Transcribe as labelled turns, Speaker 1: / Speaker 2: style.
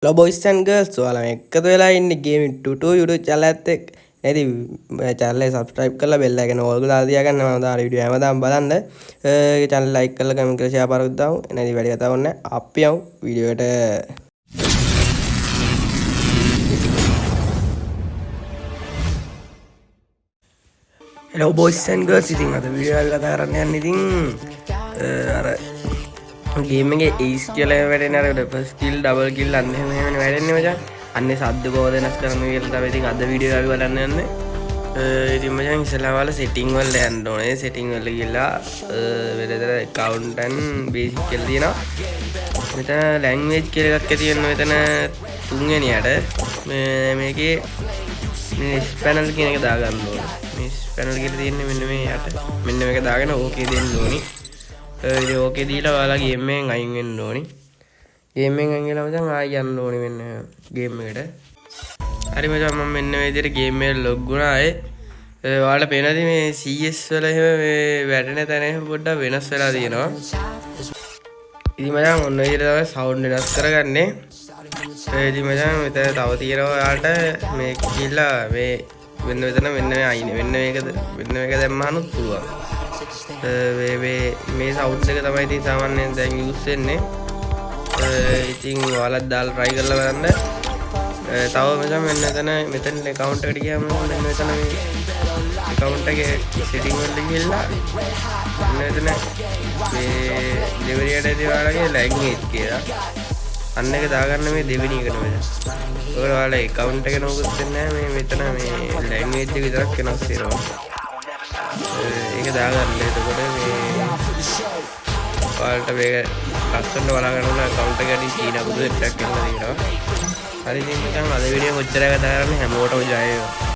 Speaker 1: Hello boys and girls, ඔයාලා එක්කද වෙලා ඉන්නේ gaming tutu YouTube channel එකත් එක්ක. නේද? මේ channel එක subscribe කරලා bell icon all දාලා තියාගන්න. මම දාන වීඩියෝ හැමදාම බලන්න. ඒ channel like කරලා comment කරලා share පාරක් දාමු. නේද? වැඩි කතාවක් නැහැ. අපි යමු වීඩියෝ එකට. Hello boys and girls, ඉතින් අද වීඩියෝ එක කතා කරන්න යන්නේ ඉතින් අර ගේම් එකේ ඒස් කියලා වැඩෙන අර ෆස්ට් කිල් ඩබල් කිල් අන්න එහෙම වැඩෙන්නේ මචං. අන්නේ සද්ද කොහොමද වෙනස් කරන්න කියලා තමයි ඉතින් අද වීඩියෝ එක බලන්න යන්නේ. ඉතින් මචං ඉස්සෙල්ලා වල setting වල යන්න ඕනේ. setting වල ගිහලා වෙලතර account and basic කියලා තියෙනවා. මෙතන language කියලා එකක් තියෙනවා. මෙතන තුන්වෙනියට මේකේ මිනිස් පැනල් කියන එක දාගන්න ඕනේ. මිනිස් පැනල් කියලා තියෙන්නේ මෙන්න මේ යට. මෙන්න මේක දාගෙන ඕකේ දෙන්න ඕනේ. ඉතින් ඕකේ දීලා ඔයාලා ගේම් එකෙන් අයින් වෙන්න ඕනේ. ගේම් එකෙන් අයින් වෙලා මචං ආයෙ යන්න ඕනේ මෙන්න ගේම් එකට. හරි මචං මම මෙන්න මේ විදිහට ගේම් එකට ලොග් වුණා ආයේ. ඔයාලට පේනවාද මේ CS වල එහෙම මේ වැඩෙන තැන එහෙම පොඩ්ඩක් වෙනස් වෙලා තියෙනවා. ඉතින් මචං ඔන්න විදිහට තමයි සවුන්ඩ් වෙනස් කරගන්නේ. ඉතින් මචං මෙතන තව තියෙනවා ඔයාලට මේ කියලා මේ මෙන්න මෙතන මෙන්න මේ අයිනේ මෙන්න මේක දැම්මහනුත් පුළුවන්. මේ සවුන්ඩ් එක තමයි ඉතින් සාමාන්‍යයෙන් දැන් යූස් වෙන්නේ. ඉතින් ඔයාලා දාලා try කරලා බලන්න. තව මෙතන මෙතන account එකට ගියාම මෙන්න මෙතන මේ account එකේ setting වලට ගිහලා මෙතන මේ delivery එකට ඔයාලගේ language කියලා අන්න එක දාගන්න මේ දෙවෙනි එකට මෙතන. ඔයාලා account එක නෝකුත් වෙන්නේ නැහැ මේ මෙතන මේ language එක විතරක් වෙනස් වෙනවා. ඒක දාගන්න. එතකොට මේ ඔයාලට මේක ලස්සනට බලා ගන්න ඕන account එක ඇතුලේ චීන බුදු දෙයක් කරලා තියෙනවා. හරි ඉතින් මචං අද වීඩියෝ කොච්චර කතා කරන්නේ හැමෝටම ජය වේවා.